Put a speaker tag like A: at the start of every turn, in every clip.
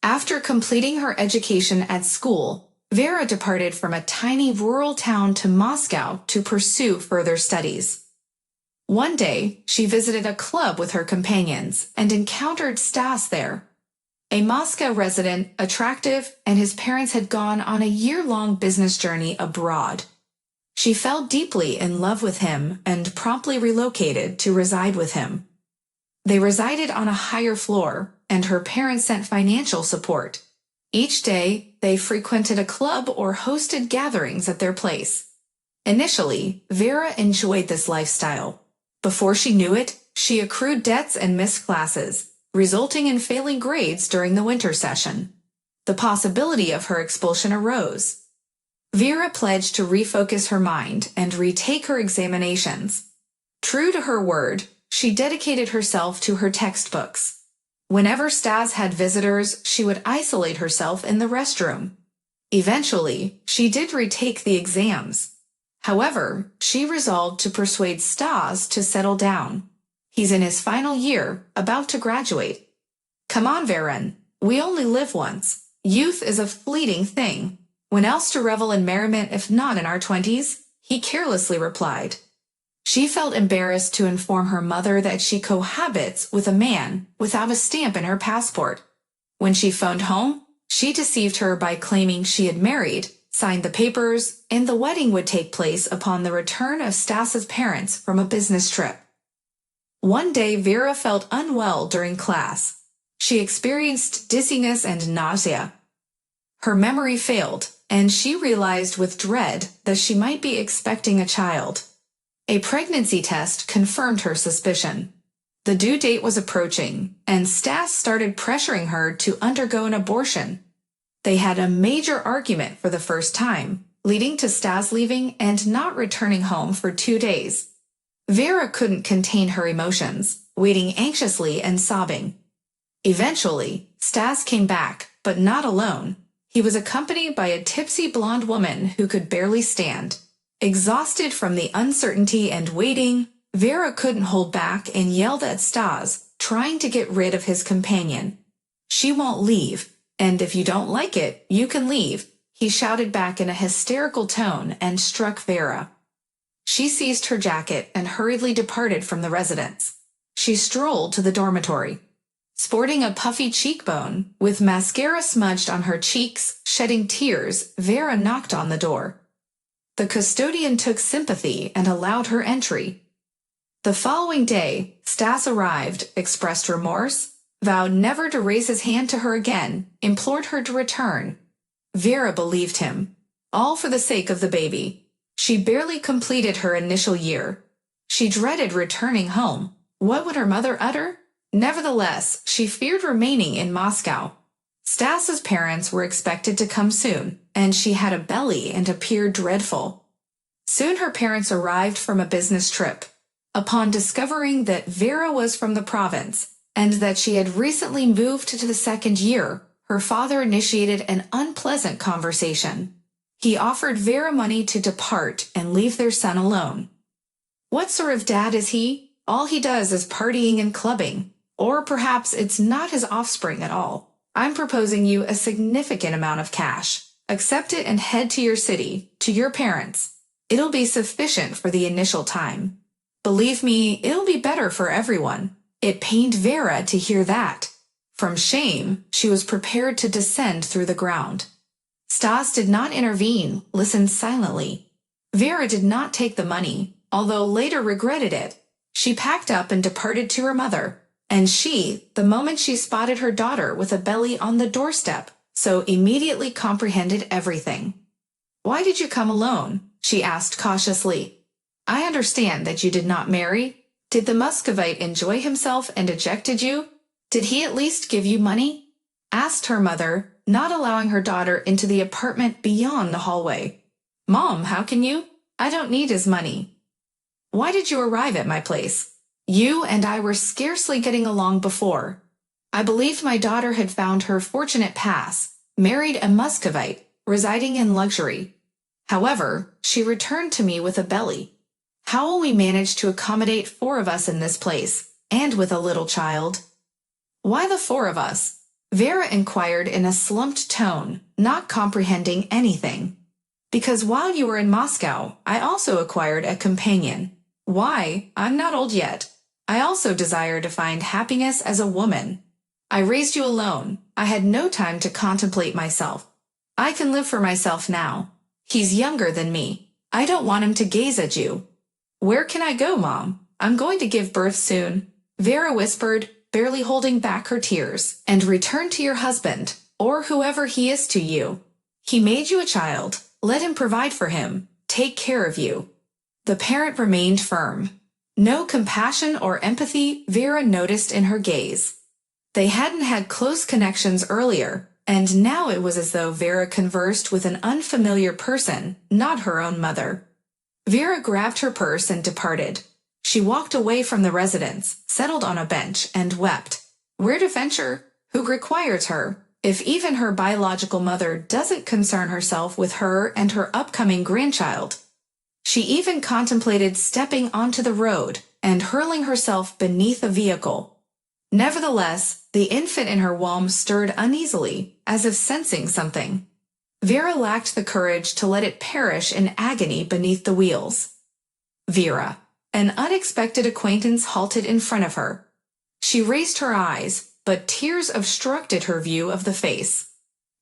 A: After completing her education at school, Vera departed from a tiny rural town to Moscow to pursue further studies. One day, she visited a club with her companions and encountered Stas there. A Moscow resident, attractive, and his parents had gone on a year-long business journey abroad. She fell deeply in love with him and promptly relocated to reside with him. They resided on a higher floor, and her parents sent financial support. Each day, they frequented a club or hosted gatherings at their place. Initially, Vera enjoyed this lifestyle. Before she knew it, she accrued debts and missed classes, resulting in failing grades during the winter session. The possibility of her expulsion arose. Vera pledged to refocus her mind and retake her examinations. True to her word, she dedicated herself to her textbooks. Whenever Stas had visitors, she would isolate herself in the restroom. Eventually, she did retake the exams. However, she resolved to persuade Stas to settle down. He's in his final year, about to graduate. Come on, Varen, we only live once. Youth is a fleeting thing. When else to revel in merriment if not in our 20s? He carelessly replied. She felt embarrassed to inform her mother that she cohabits with a man without a stamp in her passport. When she phoned home, she deceived her by claiming she had married, signed the papers, and the wedding would take place upon the return of Stas's parents from a business trip. One day, Vera felt unwell during class. She experienced dizziness and nausea. Her memory failed, and she realized with dread that she might be expecting a child. A pregnancy test confirmed her suspicion. The due date was approaching, and Stas started pressuring her to undergo an abortion. They had a major argument for the first time, leading to Stas leaving and not returning home for 2 days. Vera couldn't contain her emotions, waiting anxiously and sobbing. Eventually, Stas came back, but not alone. He was accompanied by a tipsy blonde woman who could barely stand. Exhausted from the uncertainty and waiting, Vera couldn't hold back and yelled at Stas, trying to get rid of his companion. She won't leave, and if you don't like it, you can leave, he shouted back in a hysterical tone and struck Vera. She seized her jacket and hurriedly departed from the residence. She strolled to the dormitory. Sporting a puffy cheekbone, with mascara smudged on her cheeks, shedding tears, Vera knocked on the door. The custodian took sympathy and allowed her entry. The following day, Stas arrived, expressed remorse, vowed never to raise his hand to her again, implored her to return. Vera believed him. All for the sake of the baby. She barely completed her initial year. She dreaded returning home. What would her mother utter? Nevertheless, she feared remaining in Moscow. Stas's parents were expected to come soon, and she had a belly and appeared dreadful. Soon her parents arrived from a business trip. Upon discovering that Vera was from the province, and that she had recently moved to the second year, her father initiated an unpleasant conversation. He offered Vera money to depart and leave their son alone. What sort of dad is he? All he does is partying and clubbing. Or perhaps it's not his offspring at all. I'm proposing you a significant amount of cash. Accept it and head to your city, to your parents. It'll be sufficient for the initial time. Believe me, it'll be better for everyone. It pained Vera to hear that. From shame, she was prepared to descend through the ground. Stas did not intervene, listened silently. Vera did not take the money, although later regretted it. She packed up and departed to her mother. And she, the moment she spotted her daughter with a belly on the doorstep, so immediately comprehended everything. "Why did you come alone?" she asked cautiously. "I understand that you did not marry. Did the Muscovite enjoy himself and ejected you? Did he at least give you money?" asked her mother, not allowing her daughter into the apartment beyond the hallway. "Mom, how can you? I don't need his money." "Why did you arrive at my place? You and I were scarcely getting along before. I believed my daughter had found her fortunate pass, married a Muscovite, residing in luxury. However, she returned to me with a belly. How will we manage to accommodate 4 of us in this place, and with a little child?" "Why the 4 of us? Vera inquired in a slumped tone, not comprehending anything. Because while you were in Moscow, I also acquired a companion. Why? I'm not old yet. I also desire to find happiness as a woman. I raised you alone. I had no time to contemplate myself. I can live for myself now. He's younger than me. I don't want him to gaze at you. Where can I go, Mom? I'm going to give birth soon, Vera whispered, barely holding back her tears. And return to your husband, or whoever he is to you. He made you a child. Let him provide for him, take care of you. The parent remained firm. No compassion or empathy Vera noticed in her gaze. They hadn't had close connections earlier, and now it was as though Vera conversed with an unfamiliar person, not her own mother. Vera grabbed her purse and departed. She walked away from the residence, settled on a bench, and wept. Where to venture? Who requires her? If even her biological mother doesn't concern herself with her and her upcoming grandchild. She even contemplated stepping onto the road and hurling herself beneath a vehicle. Nevertheless, the infant in her womb stirred uneasily, as if sensing something. Vera lacked the courage to let it perish in agony beneath the wheels. Vera. An unexpected acquaintance halted in front of her. She raised her eyes, but tears obstructed her view of the face.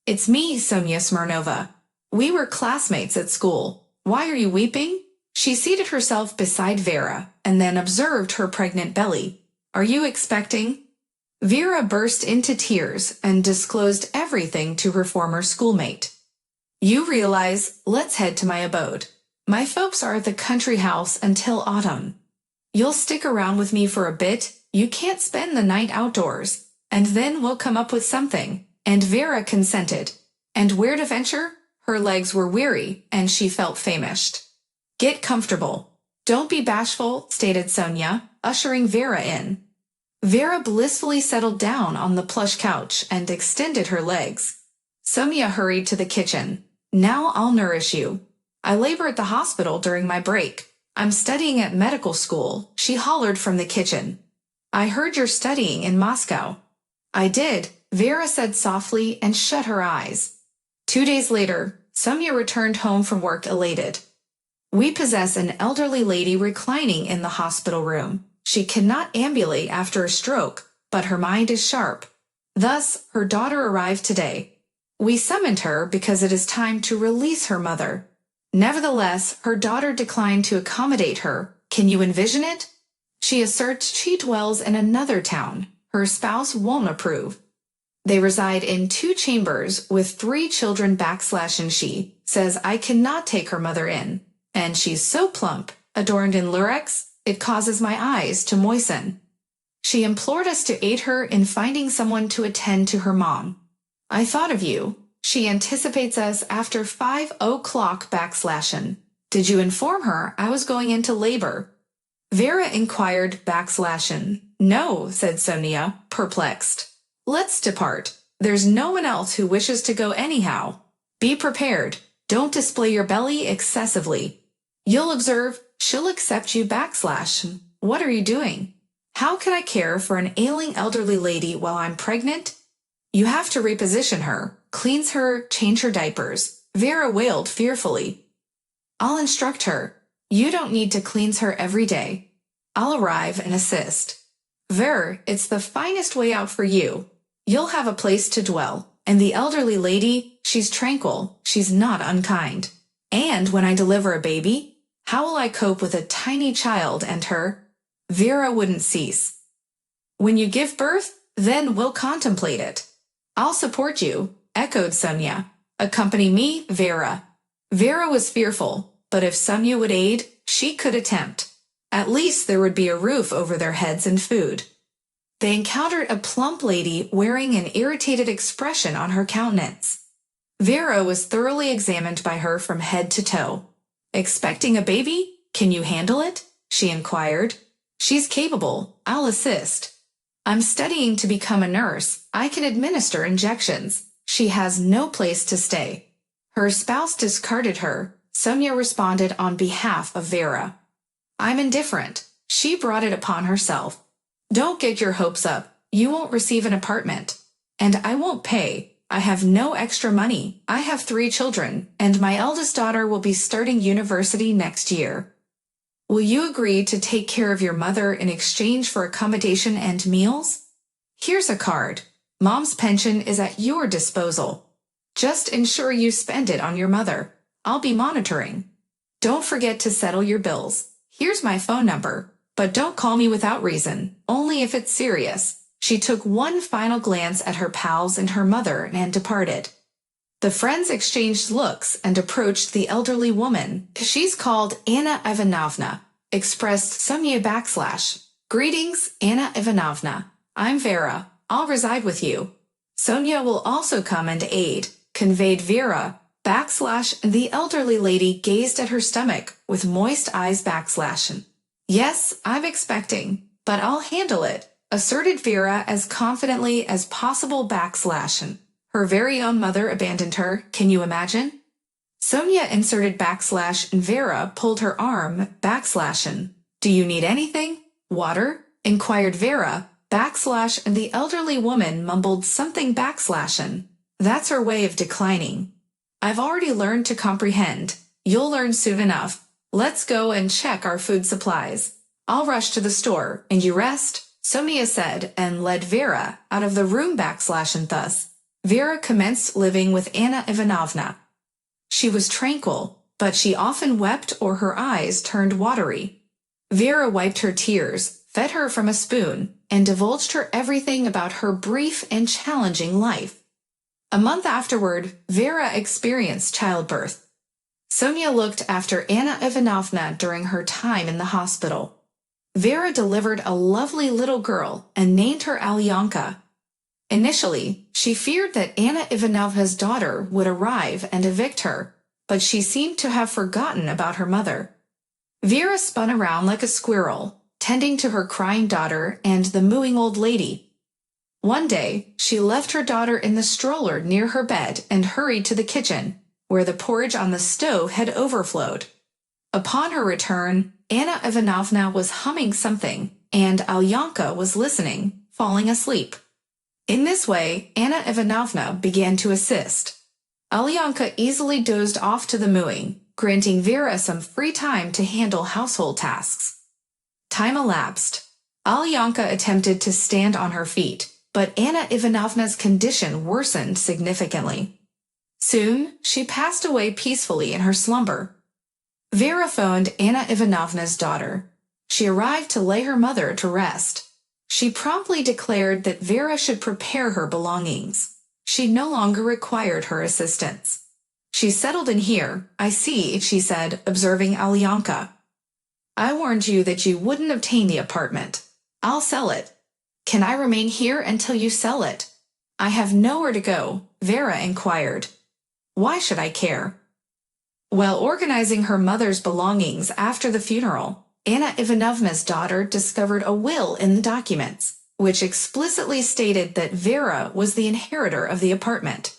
A: It's me, Sonia Smirnova. We were classmates at school. Why are you weeping? She seated herself beside Vera, and then observed her pregnant belly. Are you expecting? Vera burst into tears and disclosed everything to her former schoolmate. You realize, let's head to my abode. My folks are at the country house until autumn. You'll stick around with me for a bit. You can't spend the night outdoors. And then we'll come up with something. And Vera consented. And where to venture? Her legs were weary, and she felt famished. Get comfortable. Don't be bashful, stated Sonia, ushering Vera in. Vera blissfully settled down on the plush couch and extended her legs. Sonia hurried to the kitchen. Now I'll nourish you. I labor at the hospital during my break. I'm studying at medical school, she hollered from the kitchen. I heard you're studying in Moscow. I did, Vera said softly and shut her eyes. 2 days later, Sonia returned home from work elated. We possess an elderly lady reclining in the hospital room. She cannot ambulate after a stroke, but her mind is sharp. Thus, her daughter arrived today. We summoned her because it is time to release her mother. Nevertheless, her daughter declined to accommodate her. Can you envision it? She asserts she dwells in another town. Her spouse won't approve. They reside in 2 chambers with 3 children and she says I cannot take her mother in. And she's so plump, adorned in lurex, it causes my eyes to moisten. She implored us to aid her in finding someone to attend to her mom. I thought of you. She anticipates us after 5:00. Did you inform her I was going into labor? Vera inquired . No, said Sonia, perplexed. Let's depart. There's no one else who wishes to go anyhow. Be prepared. Don't display your belly excessively. You'll observe she'll accept you . What are you doing? How can I care for an ailing elderly lady while I'm pregnant? You have to reposition her, cleanse her, change her diapers. Vera wailed fearfully. I'll instruct her. You don't need to cleanse her every day. I'll arrive and assist. Vera, it's the finest way out for you. You'll have a place to dwell. And the elderly lady, she's tranquil. She's not unkind. And when I deliver a baby, how will I cope with a tiny child and her? Vera wouldn't cease. When you give birth, then we'll contemplate it. I'll support you, echoed Sonia. Accompany me, Vera. Vera was fearful, but if Sonia would aid, she could attempt. At least there would be a roof over their heads and food. They encountered a plump lady wearing an irritated expression on her countenance. Vera was thoroughly examined by her from head to toe. Expecting a baby? Can you handle it? She inquired. She's capable. I'll assist. I'm studying to become a nurse. I can administer injections. She has no place to stay. Her spouse discarded her. Sonia responded on behalf of Vera. I'm indifferent. She brought it upon herself. Don't get your hopes up. You won't receive an apartment. and I won't pay. I have no extra money. I have 3 children, and my eldest daughter will be starting university next year. Will you agree to take care of your mother in exchange for accommodation and meals? Here's a card. Mom's pension is at your disposal. Just ensure you spend it on your mother. I'll be monitoring. Don't forget to settle your bills. Here's my phone number, but don't call me without reason, only if it's serious. She took one final glance at her pals and her mother and departed. The friends exchanged looks and approached the elderly woman. She's called Anna Ivanovna, expressed Sonia / Greetings, Anna Ivanovna. I'm Vera. I'll reside with you. Sonia will also come and aid, conveyed Vera, / the elderly lady gazed at her stomach with moist eyes / Yes, I'm expecting, but I'll handle it, asserted Vera as confidently as possible / Her very own mother abandoned her, can you imagine? Sonia inserted / and Vera pulled her arm / Do you need anything? Water? Inquired Vera, / and the elderly woman mumbled something / That's her way of declining. I've already learned to comprehend. You'll learn soon enough. Let's go and check our food supplies. I'll rush to the store, and you rest, Sonia said, and led Vera out of the room / and thus, Vera commenced living with Anna Ivanovna. She was tranquil, but she often wept or her eyes turned watery. Vera wiped her tears, fed her from a spoon, and divulged her everything about her brief and challenging life. A month afterward, Vera experienced childbirth. Sonia looked after Anna Ivanovna during her time in the hospital. Vera delivered a lovely little girl and named her Alyonka. Initially, she feared that Anna Ivanovna's daughter would arrive and evict her, but she seemed to have forgotten about her mother. Vera spun around like a squirrel, tending to her crying daughter and the mooing old lady. One day, she left her daughter in the stroller near her bed and hurried to the kitchen, where the porridge on the stove had overflowed. Upon her return, Anna Ivanovna was humming something, and Alyonka was listening, falling asleep. In this way, Anna Ivanovna began to assist. Alyonka easily dozed off to the mooing, granting Vera some free time to handle household tasks. Time elapsed. Alyonka attempted to stand on her feet, but Anna Ivanovna's condition worsened significantly. Soon, she passed away peacefully in her slumber. Vera phoned Anna Ivanovna's daughter. She arrived to lay her mother to rest. She promptly declared that Vera should prepare her belongings. She no longer required her assistance. She's settled in here, I see, she said, observing Alyonka. I warned you that you wouldn't obtain the apartment. I'll sell it. Can I remain here until you sell it? I have nowhere to go, Vera inquired. Why should I care? While organizing her mother's belongings after the funeral, Anna Ivanovna's daughter discovered a will in the documents, which explicitly stated that Vera was the inheritor of the apartment.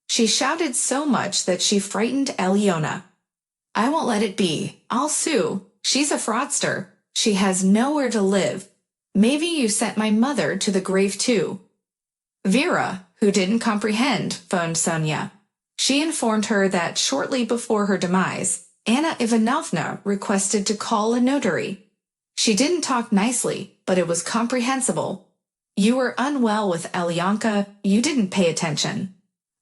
A: She shouted so much that she frightened Alyona. I won't let it be. I'll sue. She's a fraudster. She has nowhere to live. Maybe you sent my mother to the grave too. Vera, who didn't comprehend, phoned Sonia. She informed her that shortly before her demise, Anna Ivanovna requested to call a notary. She didn't talk nicely, but it was comprehensible. You were unwell with Alyonka, you didn't pay attention.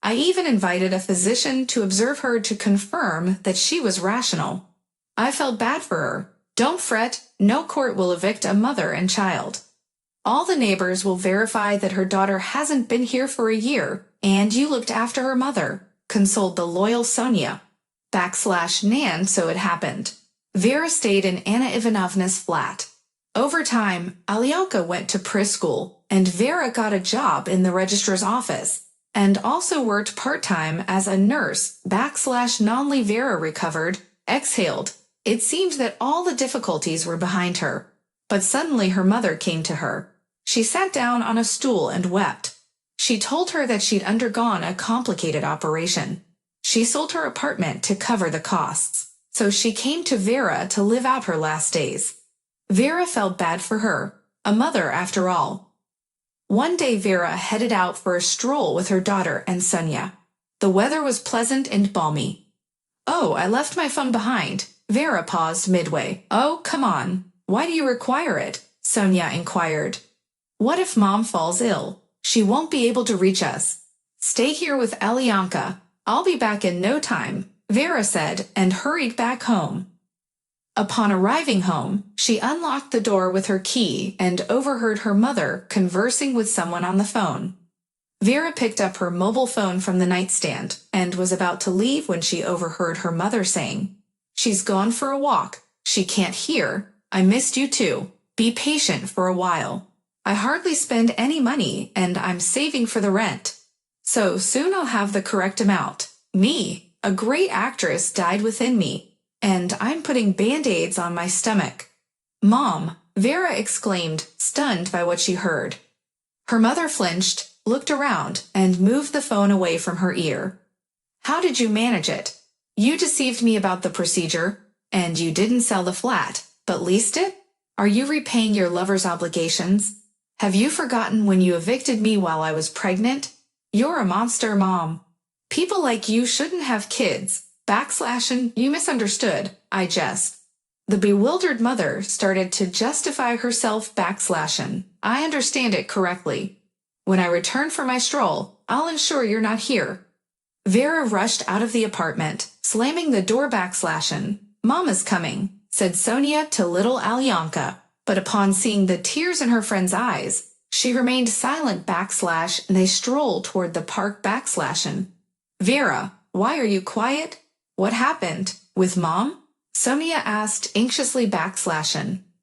A: I even invited a physician to observe her to confirm that she was rational. I felt bad for her. Don't fret, no court will evict a mother and child. All the neighbors will verify that her daughter hasn't been here for a year, and you looked after her mother, consoled the loyal Sonia. /Nan, so it happened. Vera stayed in Anna Ivanovna's flat. Over time, Alyonka went to preschool, and Vera got a job in the registrar's office, and also worked part-time as a nurse /non Vera recovered, exhaled. It seemed that all the difficulties were behind her, but suddenly her mother came to her. She sat down on a stool and wept. She told her that she'd undergone a complicated operation. She sold her apartment to cover the costs, so she came to Vera to live out her last days. Vera felt bad for her, a mother after all. One day Vera headed out for a stroll with her daughter and Sonia. The weather was pleasant and balmy. "Oh, I left my phone behind." Vera paused midway. "Oh, come on. Why do you require it?" Sonia inquired. "What if Mom falls ill? She won't be able to reach us." "Stay here with Alyanka. I'll be back in no time," Vera said and hurried back home. Upon arriving home, she unlocked the door with her key and overheard her mother conversing with someone on the phone. Vera picked up her mobile phone from the nightstand and was about to leave when she overheard her mother saying, "She's gone for a walk. She can't hear. I missed you too. Be patient for a while. I hardly spend any money and I'm saving for the rent. So soon I'll have the correct amount. Me, a great actress, died within me, and I'm putting band-aids on my stomach." "Mom," Vera exclaimed, stunned by what she heard. Her mother flinched, looked around, and moved the phone away from her ear. "How did you manage it? You deceived me about the procedure, and you didn't sell the flat, but leased it? Are you repaying your lover's obligations? Have you forgotten when you evicted me while I was pregnant? You're a monster, Mom. People like you shouldn't have kids. You misunderstood, I jest." The bewildered mother started to justify herself. "I understand it correctly. When I return from my stroll, I'll ensure you're not here." Vera rushed out of the apartment, slamming the door. "Mama's coming," said Sonia to little Alyanka, but upon seeing the tears in her friend's eyes, she remained silent. And they strolled toward the park. "Vera, why are you quiet? What happened? With Mom?" Sonia asked anxiously.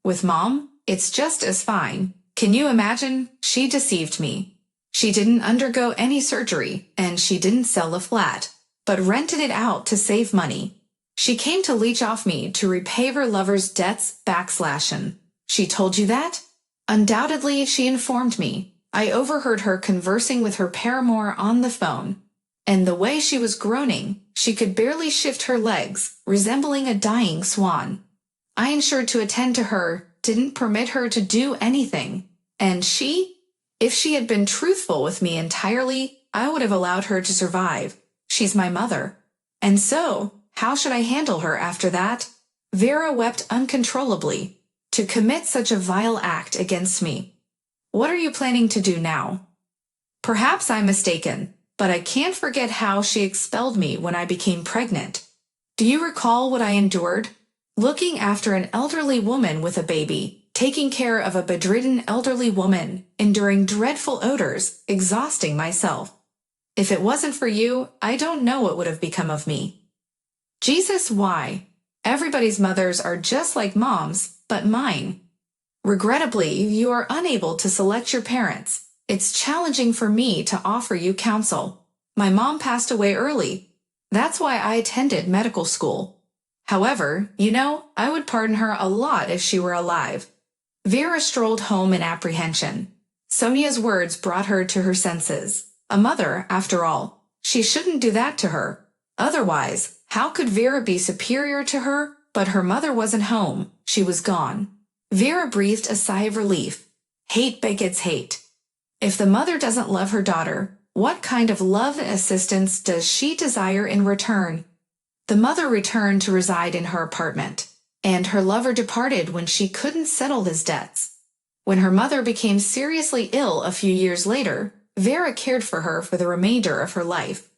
A: "With Mom? It's just as fine. Can you imagine? She deceived me. She didn't undergo any surgery, and she didn't sell the flat, but rented it out to save money. She came to leech off me to repay her lover's debts. She told you that?" "Undoubtedly, she informed me. I overheard her conversing with her paramour on the phone. And the way she was groaning, she could barely shift her legs, resembling a dying swan. I ensured to attend to her, didn't permit her to do anything. And if she had been truthful with me entirely, I would have allowed her to survive. She's my mother. And so, how should I handle her after that?" Vera wept uncontrollably. "To commit such a vile act against me. What are you planning to do now?" "Perhaps I'm mistaken, but I can't forget how she expelled me when I became pregnant. Do you recall what I endured? Looking after an elderly woman with a baby, taking care of a bedridden elderly woman, enduring dreadful odors, exhausting myself. If it wasn't for you, I don't know what would have become of me." "Jesus, why? Everybody's mothers are just like Moms, but mine. Regrettably, you are unable to select your parents. It's challenging for me to offer you counsel. My mom passed away early. That's why I attended medical school. However, I would pardon her a lot if she were alive." Vera strolled home in apprehension. Sonia's words brought her to her senses. A mother, after all. She shouldn't do that to her. Otherwise, how could Vera be superior to her? But her mother wasn't home. She was gone. Vera breathed a sigh of relief. Hate begets hate. If the mother doesn't love her daughter, what kind of love and assistance does she desire in return? The mother returned to reside in her apartment, and her lover departed when she couldn't settle his debts. When her mother became seriously ill a few years later, Vera cared for her for the remainder of her life.